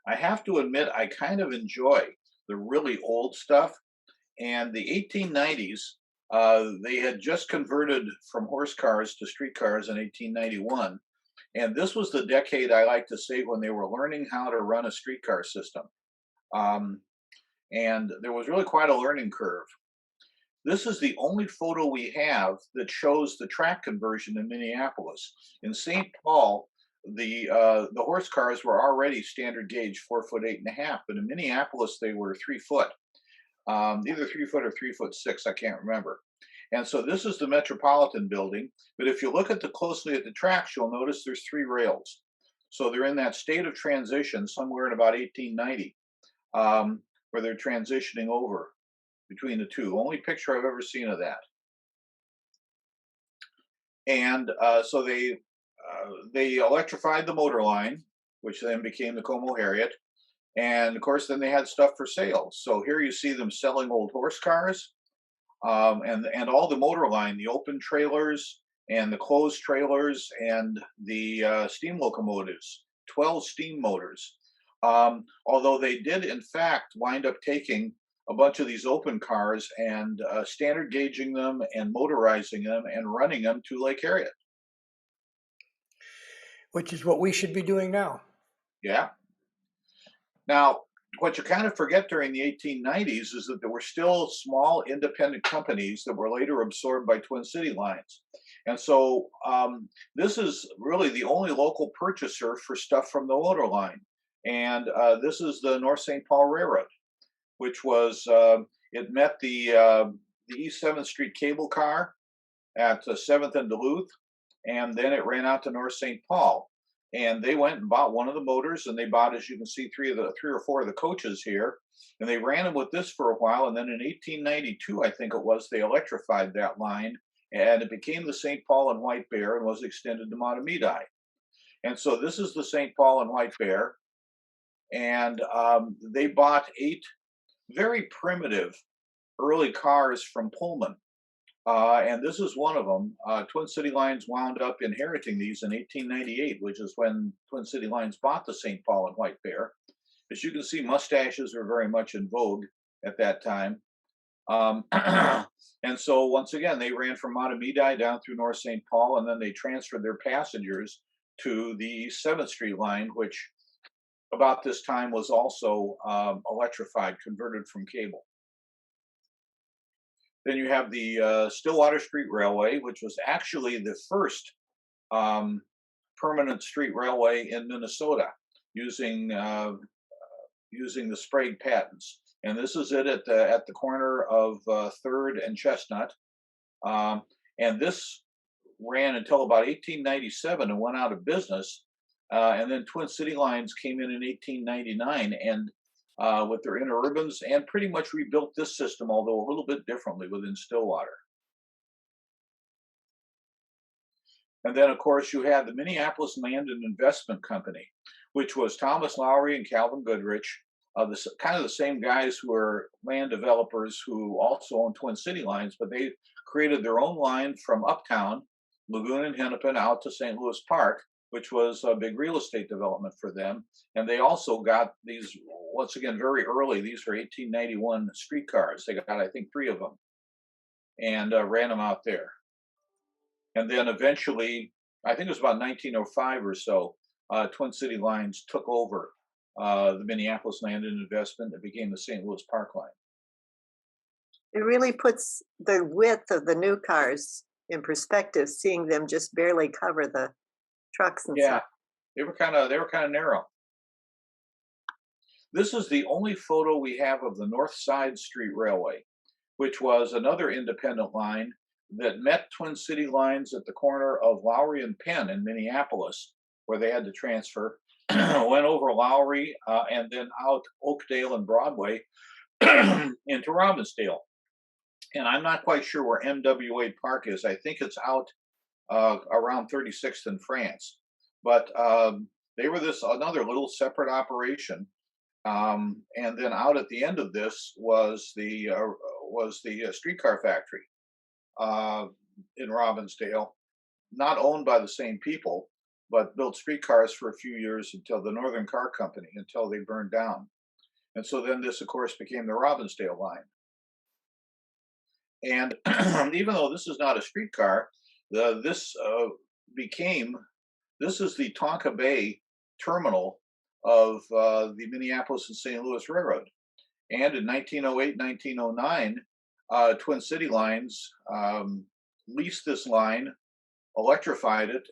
I have to admit, I kind of enjoy the really old stuff. And the 1890s, they had just converted from horse cars to streetcars in 1891. And this was the decade I like to say when they were learning how to run a streetcar system. Um, and there was really quite a learning curve. This is the only photo we have that shows the track conversion in Minneapolis. In St. Paul, the horse cars were already standard gauge 4 foot 8.5, but in Minneapolis they were 3 foot, either 3 foot or 3 foot 6, I can't remember. And so this is the Metropolitan Building. But if you look at the closely at the tracks, you'll notice there's three rails. So they're in that state of transition somewhere in about 1890, where they're transitioning over between the two. Only picture I've ever seen of that. And so they electrified the motor line, which then became the Como Harriet. And of course, then they had stuff for sale. So here you see them selling old horse cars, and all the motor line, the open trailers and the closed trailers and the steam locomotives, 12 steam motors. Although they did, in fact, wind up taking a bunch of these open cars and standard gauging them and motorizing them and running them to Lake Harriet. which is what we should be doing now. Yeah. Now, what you kind of forget during the 1890s is that there were still small independent companies that were later absorbed by Twin City Lines. And so this is really the only local purchaser for stuff from the motor line. And this is the North St. Paul Railroad, which was, it met the East 7th Street cable car at 7th and Duluth, and then it ran out to North St. Paul. And they went and bought one of the motors, and they bought, as you can see, three or four of the coaches here, and they ran them with this for a while. And then in 1892, I think it was, they electrified that line, and it became the St. Paul and White Bear and was extended to Matamidi. And so this is the St. Paul and White Bear, and they bought 8 very primitive early cars from Pullman. And this is one of them. Twin City Lines wound up inheriting these in 1898, which is when Twin City Lines bought the St. Paul and White Bear. As you can see, mustaches were very much in vogue at that time. And so once again, they ran from Matamidi down through North St. Paul, and then they transferred their passengers to the 7th Street line, which about this time was also electrified, converted from cable. Then you have the Stillwater Street Railway, which was actually the first permanent street railway in Minnesota, using using the sprayed patents. And this is it at the corner of Third and Chestnut. And this ran until about 1897 and went out of business. And then Twin City Lines came in 1899 and with their interurbans, and pretty much rebuilt this system, although a little bit differently within Stillwater. And then, of course, you had the Minneapolis Land and Investment Company, which was Thomas Lowry and Calvin Goodrich, kind of the same guys who were land developers who also owned Twin City Lines, but they created their own line from uptown, Lagoon and Hennepin, out to St. Louis Park, which was a big real estate development for them. And they also got these, once again, very early, these were 1891 streetcars. They got, I think, 3 of them, and ran them out there. And then eventually, I think it was about 1905 or so, Twin City Lines took over the Minneapolis Land and Investment. It became the St. Louis Park line. It really puts the width of the new cars in perspective, seeing them just barely cover the trucks and Yeah, stuff. they were kind of narrow. This is the only photo we have of the North Side Street Railway, which was another independent line that met Twin City Lines at the corner of Lowry and Penn in Minneapolis, where they had to transfer, went over Lowry and then out Oakdale and Broadway into Robbinsdale. And I'm not quite sure where MWA Park is. I think it's out around 36th in France. But they were another little separate operation. And then out at the end of this was the streetcar factory in Robbinsdale, not owned by the same people, but built streetcars for a few years until the Northern Car Company, until they burned down. And so then this, of course, became the Robbinsdale line. And even though this is not a streetcar, this became, this is the Tonka Bay terminal of the Minneapolis and St. Louis Railroad. And in 1908, 1909, Twin City Lines leased this line, electrified it,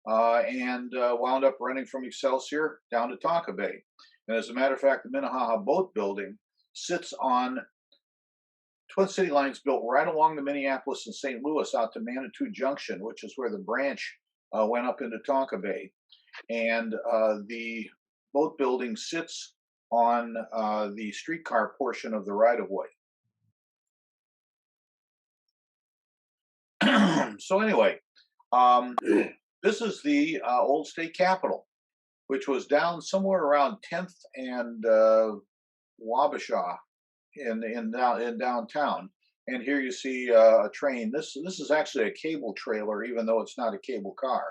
and wound up running from Excelsior down to Tonka Bay. And as a matter of fact, the Minnehaha Boat Building sits on Twin City Lines, built right along the Minneapolis and St. Louis out to Manitou Junction, which is where the branch went up into Tonka Bay. And the boat building sits on the streetcar portion of the right-of-way. So anyway, this is the old state capitol, which was down somewhere around 10th and Wabasha in downtown. And here you see a train. This is actually a cable trailer, even though it's not a cable car.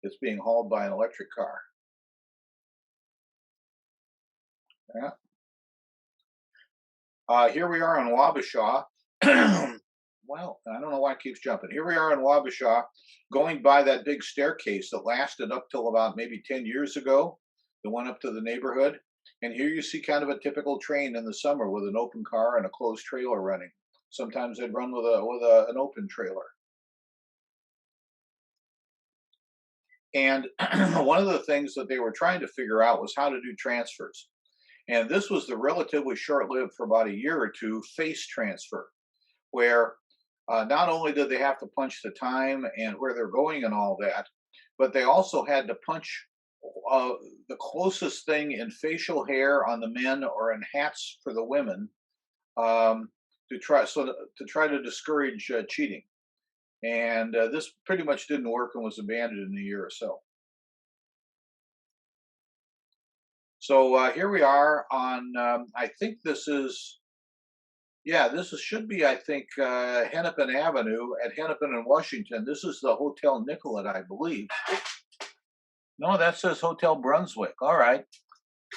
It's being hauled by an electric car. Yeah. Here we are on Wabasha. Well, I don't know why it keeps jumping. Here we are in Wabasha, going by that big staircase that lasted up till about maybe 10 years ago, that went up to the neighborhood. And here you see kind of a typical train in the summer with an open car and a closed trailer running. Sometimes they'd run with an open trailer. And one of the things that they were trying to figure out was how to do transfers. And this was the relatively short-lived, for about a year or two, face transfer, where not only did they have to punch the time and where they're going and all that, but they also had to punch the closest thing in facial hair on the men or in hats for the women, to try to discourage cheating. And this pretty much didn't work and was abandoned in a year or so. So here we are on, I think this is, yeah, should be, I think, Hennepin Avenue at Hennepin and Washington. This is the Hotel Nicollet, I believe. No, that says Hotel Brunswick. All right.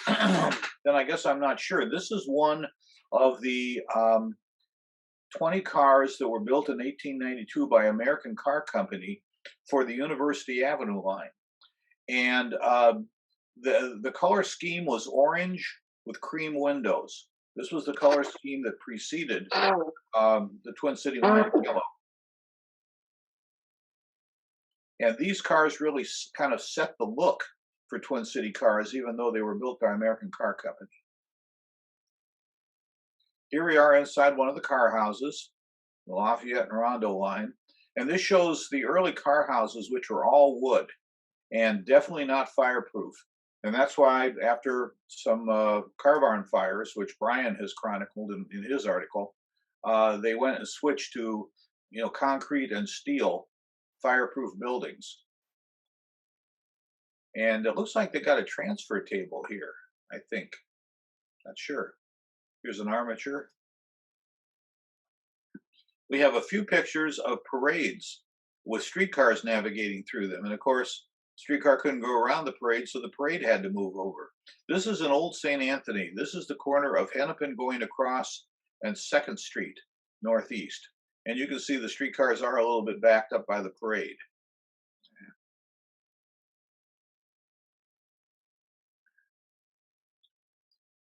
Then I guess I'm not sure. This is one of the 20 cars that were built in 1892 by American Car Company for the University Avenue line. And the color scheme was orange with cream windows. This was the color scheme that preceded the Twin City line yellow. And these cars really kind of set the look for Twin City cars, even though they were built by American Car Company. Here we are inside one of the car houses, the Lafayette and Rondo line. And this shows the early car houses, which were all wood and definitely not fireproof. And that's why after some car barn fires, which Brian has chronicled in his article, they went and switched to, concrete and steel fireproof buildings. And it looks like they got a transfer table here, I think. Not sure. Here's an armature. We have a few pictures of parades with streetcars navigating through them. And of course, streetcar couldn't go around the parade, so the parade had to move over. This is an old St. Anthony. This is the corner of Hennepin going across and 2nd Street, northeast. And you can see the streetcars are a little bit backed up by the parade.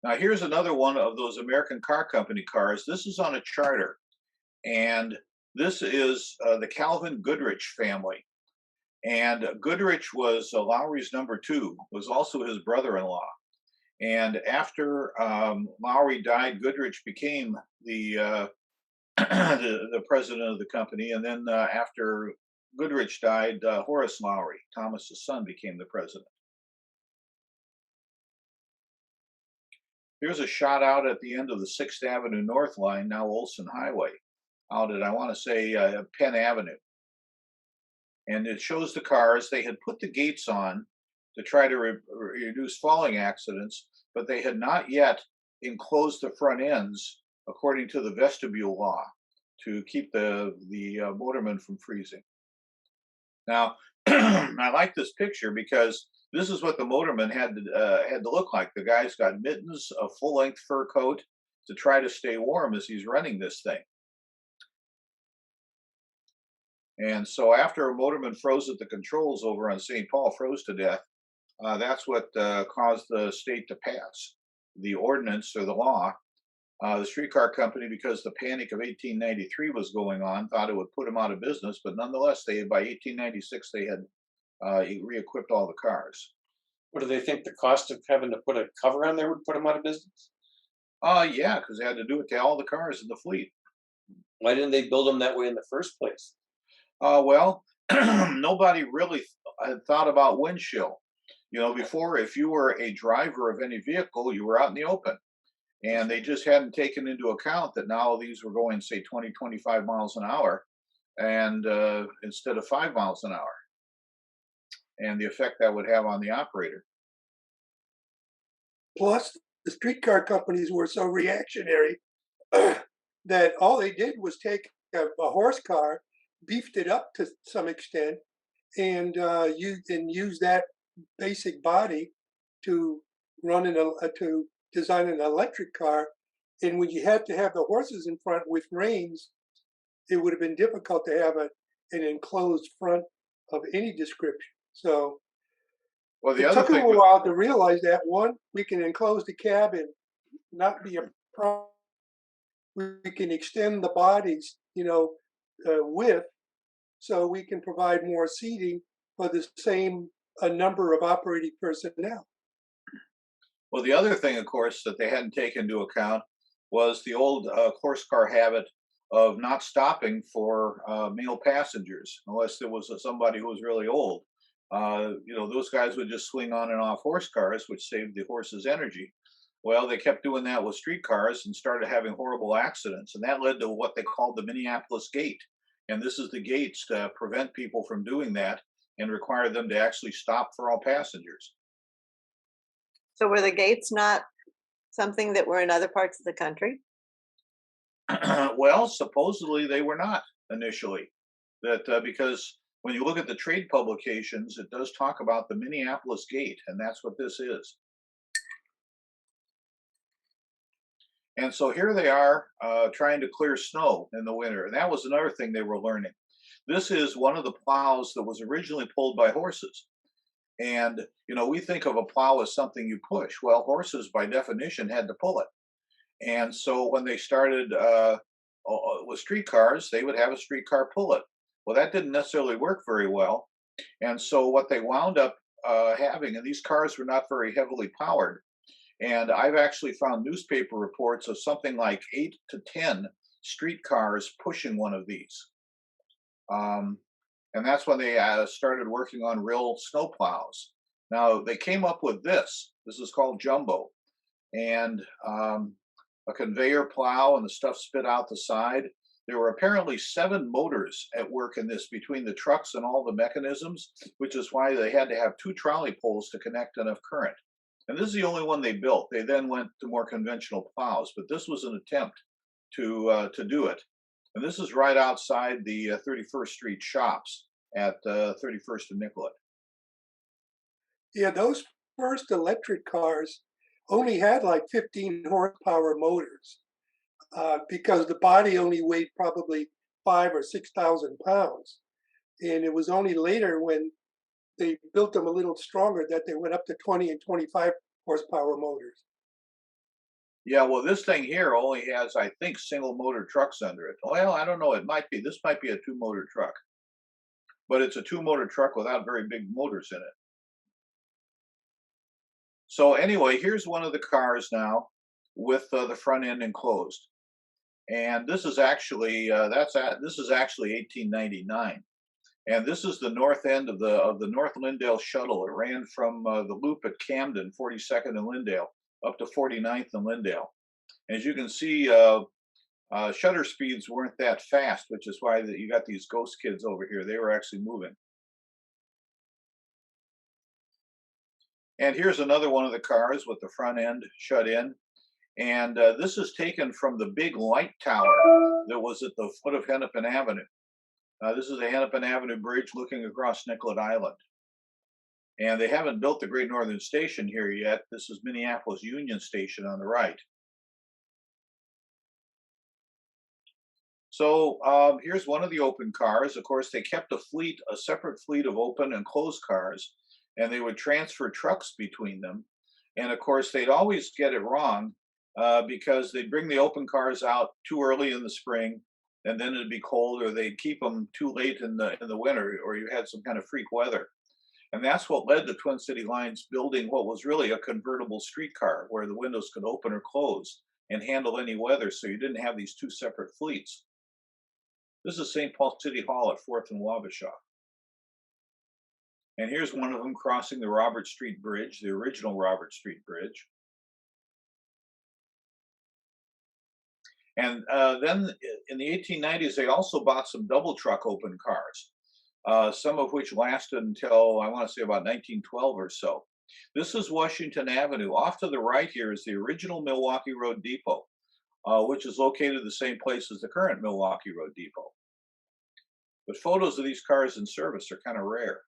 Now here's another one of those American Car Company cars. This is on a charter. And this is the Calvin Goodrich family. And Goodrich was Lowry's number 2, was also his brother-in-law. And after Lowry died, Goodrich became the the president of the company. And then after Goodrich died, Horace Lowry, Thomas's son, became the president. Here's a shot out at the end of the 6th Avenue North line, now Olson Highway, out at, I want to say, Penn Avenue. And it shows the cars. They had put the gates on to try to reduce falling accidents, but they had not yet enclosed the front ends according to the vestibule law to keep the motorman from freezing. Now, I like this picture because this is what the motorman had to look like. The guy's got mittens, a full-length fur coat to try to stay warm as he's running this thing. And so after a motorman froze at the controls over on St. Paul, froze to death, that's what caused the state to pass the ordinance or the law. The streetcar company, because the panic of 1893 was going on, thought it would put them out of business, but nonetheless, by 1896 they had re-equipped all the cars. What do they think the cost of having to put a cover on there would put them out of business? Yeah, because they had to do it to all the cars in the fleet. Why didn't they build them that way in the first place? Well, nobody really had thought about wind chill. Before, if you were a driver of any vehicle, you were out in the open. And they just hadn't taken into account that now these were going, say, 20, 25 miles an hour, and instead of 5 miles an hour, and the effect that would have on the operator. Plus, the streetcar companies were so reactionary that all they did was take a horse car, beefed it up to some extent, and use that basic body to to design an electric car. And when you had to have the horses in front with reins, it would have been difficult to have an enclosed front of any description. So Well, the it other took them thing, a while to realize that, one, we can enclose the cab and not be a problem. We can extend the body's, width, so we can provide more seating for the same number of operating personnel. well, the other thing, of course, that they hadn't taken into account was the old horse car habit of not stopping for male passengers unless there was somebody who was really old. Those guys would just swing on and off horse cars, which saved the horses energy. Well, they kept doing that with streetcars and started having horrible accidents, and that led to what they called the Minneapolis Gate. And this is the gates to prevent people from doing that and require them to actually stop for all passengers. So were the gates not something that were in other parts of the country? Well, supposedly they were not initially. That because when you look at the trade publications, it does talk about the Minneapolis Gate, and that's what this is. And so here they are trying to clear snow in the winter. And that was another thing they were learning. This is one of the plows that was originally pulled by horses. And, we think of a plow as something you push. Well, horses, by definition, had to pull it. And so when they started with streetcars, they would have a streetcar pull it. Well, that didn't necessarily work very well. And so what they wound up having, and these cars were not very heavily powered, and I've actually found newspaper reports of something like 8 to 10 streetcars pushing one of these. And that's when they started working on real snow plows. Now, they came up with this. This is called jumbo. And a conveyor plow, and the stuff spit out the side. There were apparently 7 motors at work in this between the trucks and all the mechanisms, which is why they had to have 2 trolley poles to connect enough current. And this is the only one they built. They then went to more conventional plows, but this was an attempt to do it. And this is right outside the 31st Street shops at 31st and Nicollet. Yeah, those first electric cars only had like 15 horsepower motors because the body only weighed probably 5,000 or 6,000 pounds. And it was only later when they built them a little stronger that they went up to 20 and 25 horsepower motors. Yeah, well, this thing here only has, I think, single motor trucks under it. Well, I don't know. This might be a 2-motor truck, but it's a 2-motor truck without very big motors in it. So anyway, here's one of the cars now with the front end enclosed. And this is actually, this is actually 1899. And this is the north end of the North Lyndale shuttle. It ran from the loop at Camden, 42nd and Lyndale, up to 49th and Lyndale. As you can see, shutter speeds weren't that fast, which is why you got these ghost kids over here. They were actually moving. And here's another one of the cars with the front end shut in. And this is taken from the big light tower that was at the foot of Hennepin Avenue. This is the Hennepin Avenue Bridge looking across Nicollet Island. And they haven't built the Great Northern Station here yet. This is Minneapolis Union Station on the right. So here's one of the open cars. Of course, they kept a separate fleet of open and closed cars, and they would transfer trucks between them. And of course, they'd always get it wrong because they'd bring the open cars out too early in the spring, and then it'd be cold, or they'd keep them too late in the winter, or you had some kind of freak weather. And that's what led to Twin City Lines building what was really a convertible streetcar, where the windows could open or close and handle any weather, so you didn't have these two separate fleets. This is St. Paul City Hall at 4th and Wabasha. And here's one of them crossing the Robert Street Bridge, the original Robert Street Bridge. And then in the 1890s, they also bought some double truck open cars, some of which lasted until, I want to say, about 1912 or so. This is Washington Avenue. Off to the right here is the original Milwaukee Road Depot, which is located the same place as the current Milwaukee Road Depot. But photos of these cars in service are kind of rare.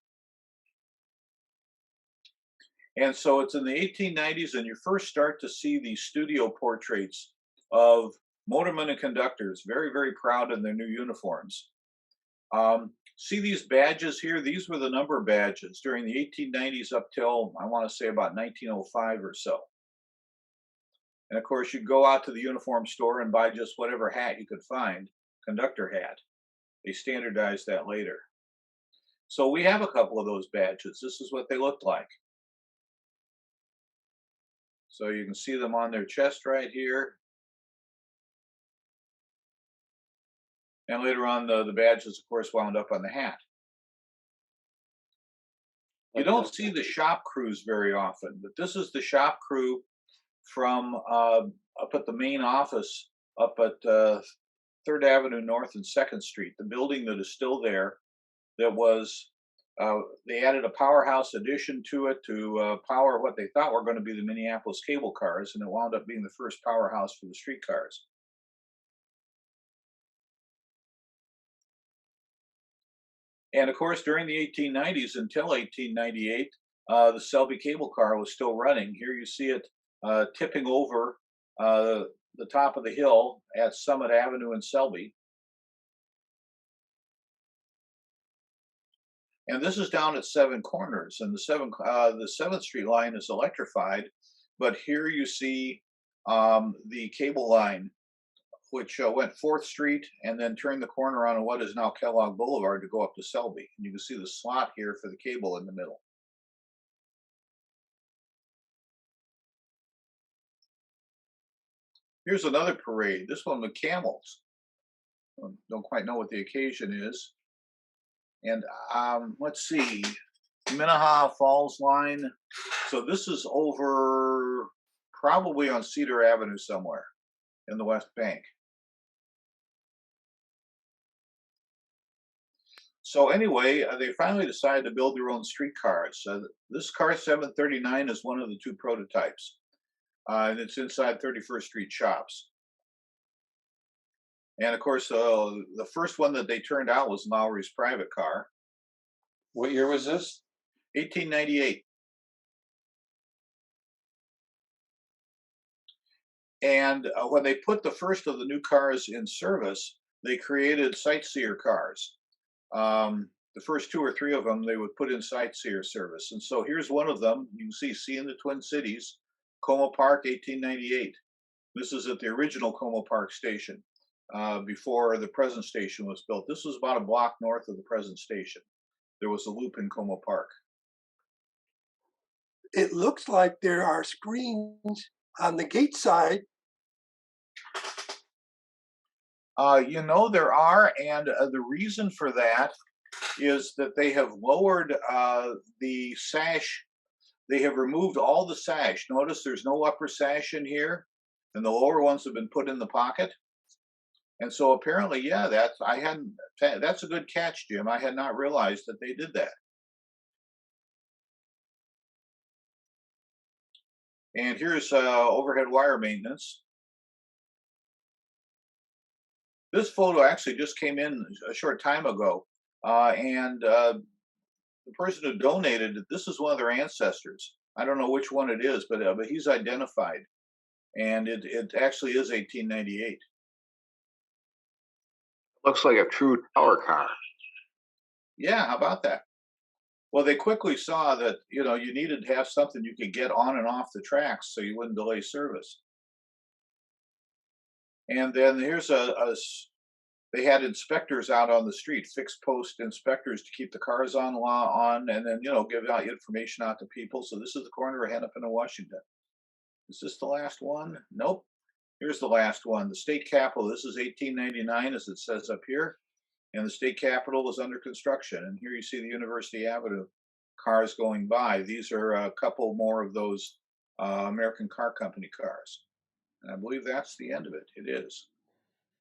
And so it's in the 1890s, and you first start to see these studio portraits of motormen and conductors, very, very proud in their new uniforms. See these badges here? These were the number badges during the 1890s up till, I want to say, about 1905 or so. And of course, you'd go out to the uniform store and buy just whatever hat you could find, conductor hat. They standardized that later. So we have a couple of those badges. This is what they looked like. So you can see them on their chest right here. And later on, the badges, of course, wound up on the hat. You don't see the shop crews very often, but this is the shop crew from up at the main office up at 3rd Avenue North and 2nd Street, the building that is still there. That was, they added a powerhouse addition to it to power what they thought were going to be the Minneapolis cable cars, and it wound up being the first powerhouse for the streetcars. And of course, during the 1890s until 1898, the Selby cable car was still running. Here you see it tipping over the top of the hill at Summit Avenue in Selby. And this is down at Seven Corners, and the 7th Street line is electrified. But here you see the cable line, which went 4th Street and then turned the corner on what is now Kellogg Boulevard to go up to Selby. And you can see the slot here for the cable in the middle. Here's another parade, this one with camels. Don't quite know what the occasion is. And let's see, Minnehaha Falls line. So this is over probably on Cedar Avenue somewhere in the West Bank. So anyway, they finally decided to build their own streetcars. This car 739 is one of the 2 prototypes, and it's inside 31st Street shops. And of course, the first one that they turned out was Lowry's private car. What year was this? 1898. And when they put the first of the new cars in service, they created sightseer cars. The first 2 or 3 of them they would put in sightseer service. And so here's one of them. You can see in the Twin Cities, Como Park, 1898. This is at the original Como Park station before the present station was built. This was about a block north of the present station. There was a loop in Como Park. It looks like there are screens on the gate side. You know, there are, and the reason for that is that they have lowered the sash. They have removed all the sash. Notice there's no upper sash in here, and the lower ones have been put in the pocket. And so apparently, yeah, that's a good catch, Jim. I had not realized that they did that. And here's overhead wire maintenance. This photo actually just came in a short time ago, and the person who donated it, this is one of their ancestors. I don't know which one it is, but he's identified, and it actually is 1898. Looks like a true tower car. Yeah, how about that? Well, they quickly saw that you needed to have something you could get on and off the tracks so you wouldn't delay service. And then here's they had inspectors out on the street, fixed post inspectors to keep the cars on, and then give out information out to people. So this is the corner of Hennepin and Washington. Is this the last one? Nope. Here's the last one. The state capitol. This is 1899, as it says up here, and the state capitol is under construction. And here you see the University Avenue cars going by. These are a couple more of those American Car Company cars. And I believe that's the end of it. It is.